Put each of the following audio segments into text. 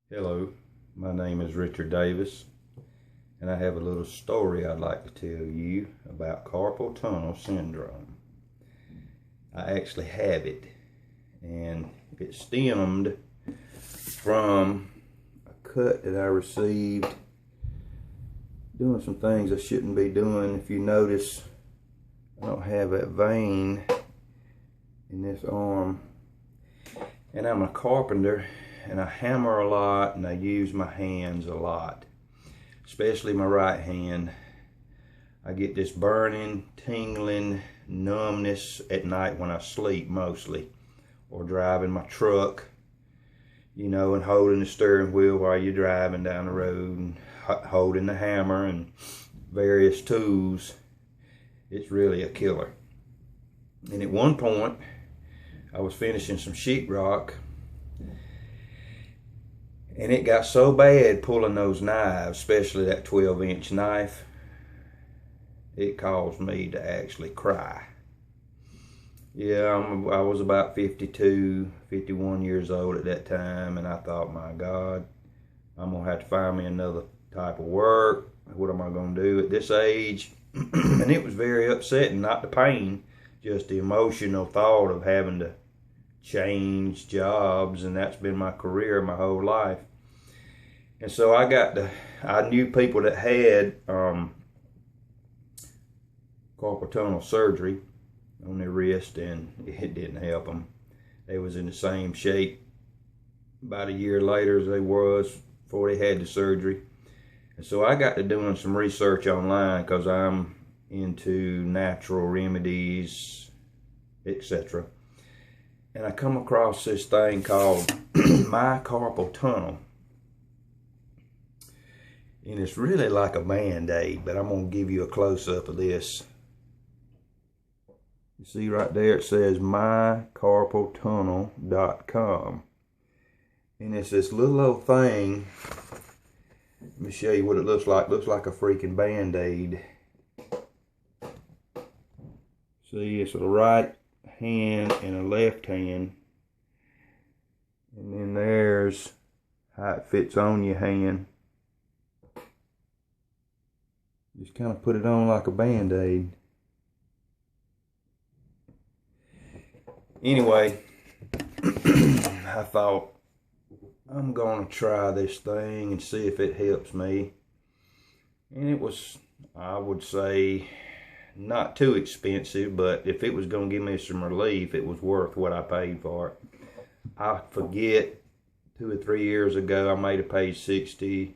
Hello, my name is Richard Davis, and I have a little story I'd like to tell you about carpal tunnel syndrome. I actually have it, and it stemmed from a cut that I received doing some things I shouldn't be doing. If you notice, I don't have that vein in this arm, and I'm a carpenter, and I hammer a lot, and I use my hands a lot, especially my right hand. I get this burning, tingling numbness at night when I sleep mostly, or driving my truck, you know, and holding the steering wheel while you're driving down the road, and holding the hammer and various tools. It's really a killer. And at one point, I was finishing some sheetrock, and it got so bad pulling those knives, especially that 12-inch knife, it caused me to actually cry. Yeah, I was about 52, 51 years old at that time, and I thought, my God, I'm going to have to find me another type of work. What am I going to do at this age? And it was very upsetting, not the pain, just the emotional thought of having to change jobs, and that's been my career my whole life. And so I knew people that had carpal tunnel surgery on their wrist, and it didn't help them. They was in the same shape about a year later as they was before they had the surgery. And so I got to doing some research online, because I'm into natural remedies, etc. And I come across this thing called my carpal tunnel. And it's really like a Band-Aid, but I'm going to give you a close-up of this. You see right there, it says mycarpaltunnel.com. And it's this little old thing. Let me show you what it looks like. It looks like a freaking Band-Aid. See, it's a right hand and a left hand, and then there's how it fits on your hand. Just kind of put it on like a Band-Aid. Anyway, I thought, I'm going to try this thing and see if it helps me. And it was, I would say, not too expensive, but if it was going to give me some relief, it was worth what I paid for it. I forget, 2 or 3 years ago, I may have paid $60,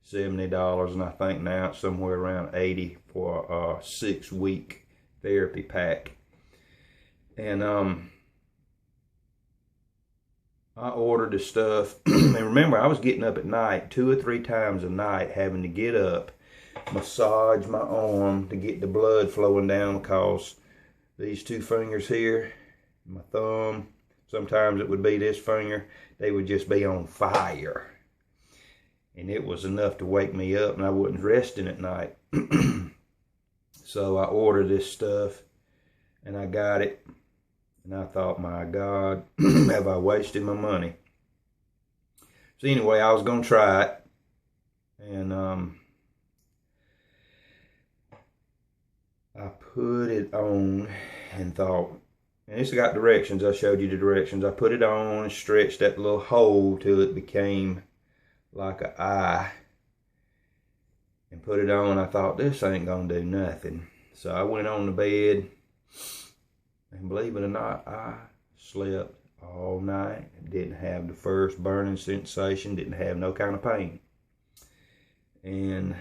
$70, and I think now it's somewhere around $80 for a 6-week therapy pack. And I ordered the stuff. And remember, I was getting up at night 2 or 3 times a night, having to get up, massage my arm to get the blood flowing down, because these 2 fingers here, my thumb, sometimes it would be this finger, they would just be on fire. And it was enough to wake me up, and I wasn't resting at night. So I ordered this stuff, and I got it. And I thought, my God, have I wasted my money? So anyway, I was going to try it. And I put it on and thought, and it's got directions. I showed you the directions. I put it on and stretched that little hole till it became like an eye, and put it on. I thought, this ain't gonna do nothing. So I went on the bed, and believe it or not, I slept all night. Didn't have the first burning sensation, didn't have no kind of pain. And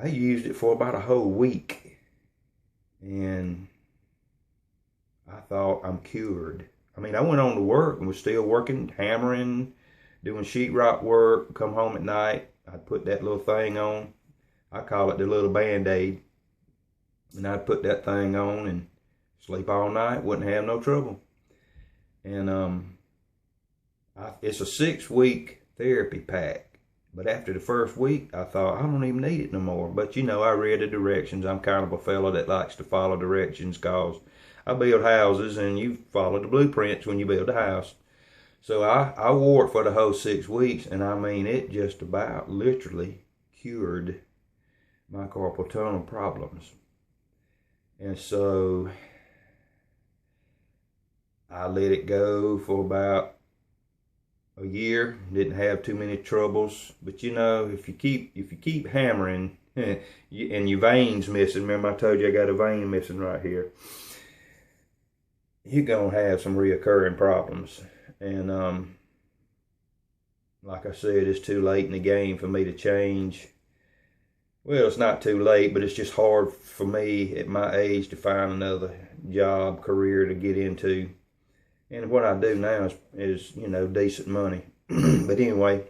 I used it for about a whole week, and I thought, I'm cured. I mean, I went on to work and was still working, hammering, doing sheetrock work, come home at night. I'd put that little thing on. I call it the little Band-Aid. And I'd put that thing on and sleep all night, wouldn't have no trouble. And it's a 6-week therapy pack. But after the first week, I thought, I don't even need it no more. But you know, I read the directions. I'm kind of a fellow that likes to follow directions, because I build houses, and you follow the blueprints when you build a house. So I wore it for the whole 6 weeks, and I mean, it just about literally cured my carpal tunnel problems. And so I let it go for about a year. Didn't have too many troubles. But you know, if you keep hammering, and your veins missing, remember I told you I got a vein missing right here, you're gonna have some reoccurring problems. And like I said, it's too late in the game for me to change. Well, it's not too late, but it's just hard for me at my age to find another job, career to get into. And what I do now is you know, decent money. But anyway,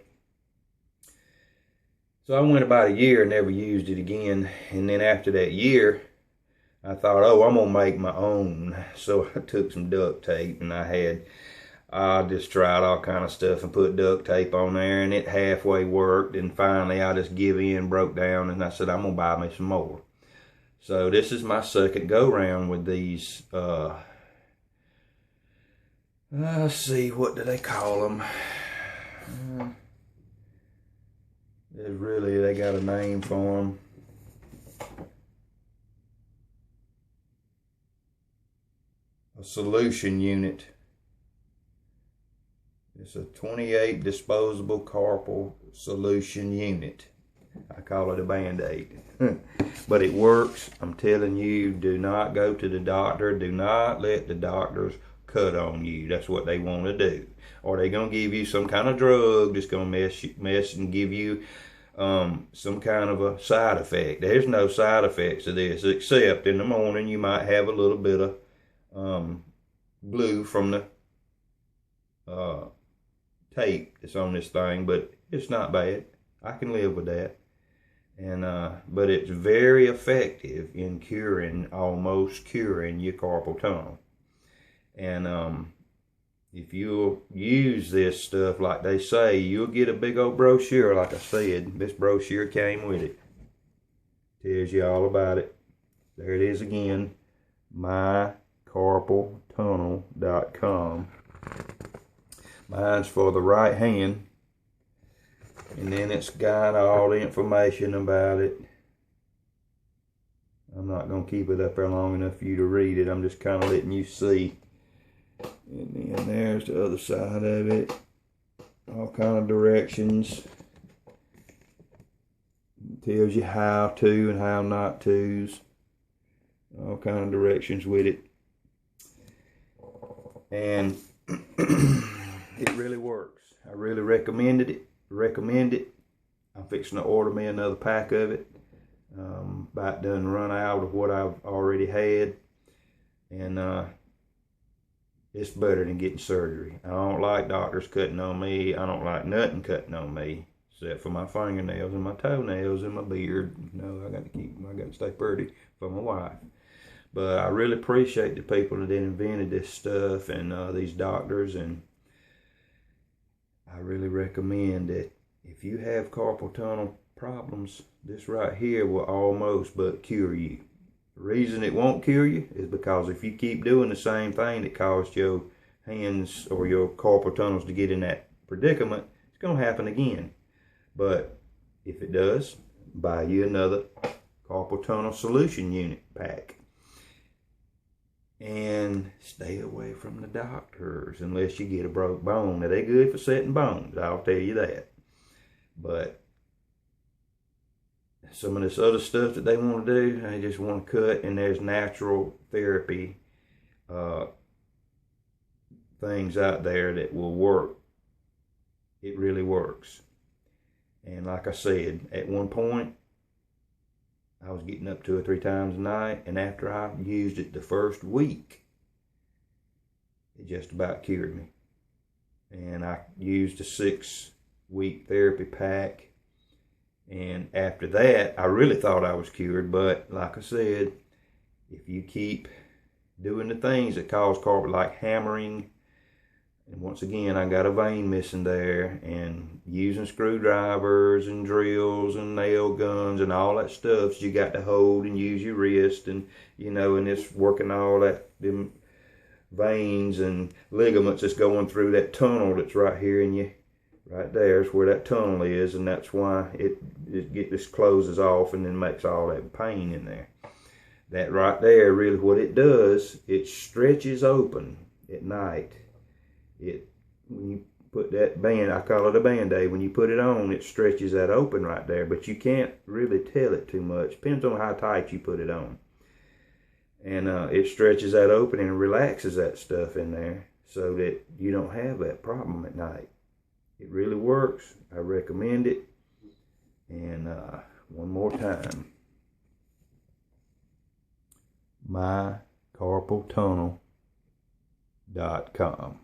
so I went about a year and never used it again. And then after that year, I thought, oh, I'm gonna make my own. So I took some duct tape, and I just tried all kind of stuff and put duct tape on there, and it halfway worked. And finally, I just give in, broke down, and I said, I'm gonna buy me some more. So this is my second go round with these. Let's see, what do they call them? They got a name for them. A solution unit. It's a 28 disposable carpal solution unit. I call it a Band-Aid. But it works. I'm telling you, do not go to the doctor. Do not let the doctors cut on you. That's what they want to do. Or they're going to give you some kind of drug that's going to mess and give you some kind of a side effect. There's no side effects to this, except in the morning you might have a little bit of glue from the tape that's on this thing, but it's not bad. I can live with that. And but it's very effective in almost curing your carpal tunnel. And if you'll use this stuff like they say, you'll get a big old brochure. Like I said, this brochure came with it. Tells you all about it. There it is again, mycarpaltunnel.com. Mine's for the right hand. And then it's got all the information about it. I'm not going to keep it up there long enough for you to read it. I'm just kind of letting you see. And then there's the other side of it. All kind of directions. It tells you how to and how not to's. All kind of directions with it. And it really works. I really recommend it. I'm fixing to order me another pack of it. About done run out of what I've already had. And it's better than getting surgery. I don't like doctors cutting on me. I don't like nothing cutting on me, except for my fingernails and my toenails and my beard. You know, I got to stay pretty for my wife. But I really appreciate the people that invented this stuff and these doctors. And I really recommend that if you have carpal tunnel problems, this right here will almost but cure you. The reason it won't cure you is because if you keep doing the same thing that caused your hands or your carpal tunnels to get in that predicament, it's going to happen again. But if it does, buy you another carpal tunnel solution unit pack. And stay away from the doctors unless you get a broke bone. Now, they're good for setting bones, I'll tell you that. But some of this other stuff that they want to do, they just want to cut, and there's natural therapy things out there that will work. It really works. And like I said, at one point, I was getting up 2 or 3 times a night, and after I used it the first week, it just about cured me. And I used a 6-week therapy pack. And after that, I really thought I was cured. But like I said, if you keep doing the things that cause carpal, like hammering, and once again, I got a vein missing there, and using screwdrivers and drills and nail guns and all that stuff, so you got to hold and use your wrist, and you know, and it's working all that them veins and ligaments that's going through that tunnel that's right here in you. Right there is where that tunnel is, and that's why this closes off and then makes all that pain in there. That right there, really what it does, it stretches open at night. When you put that band, I call it a Band-Aid, when you put it on, it stretches that open right there, but you can't really tell it too much. Depends on how tight you put it on. And it stretches that open and relaxes that stuff in there so that you don't have that problem at night. It really works. I recommend it. And one more time, mycarpaltunnel.com.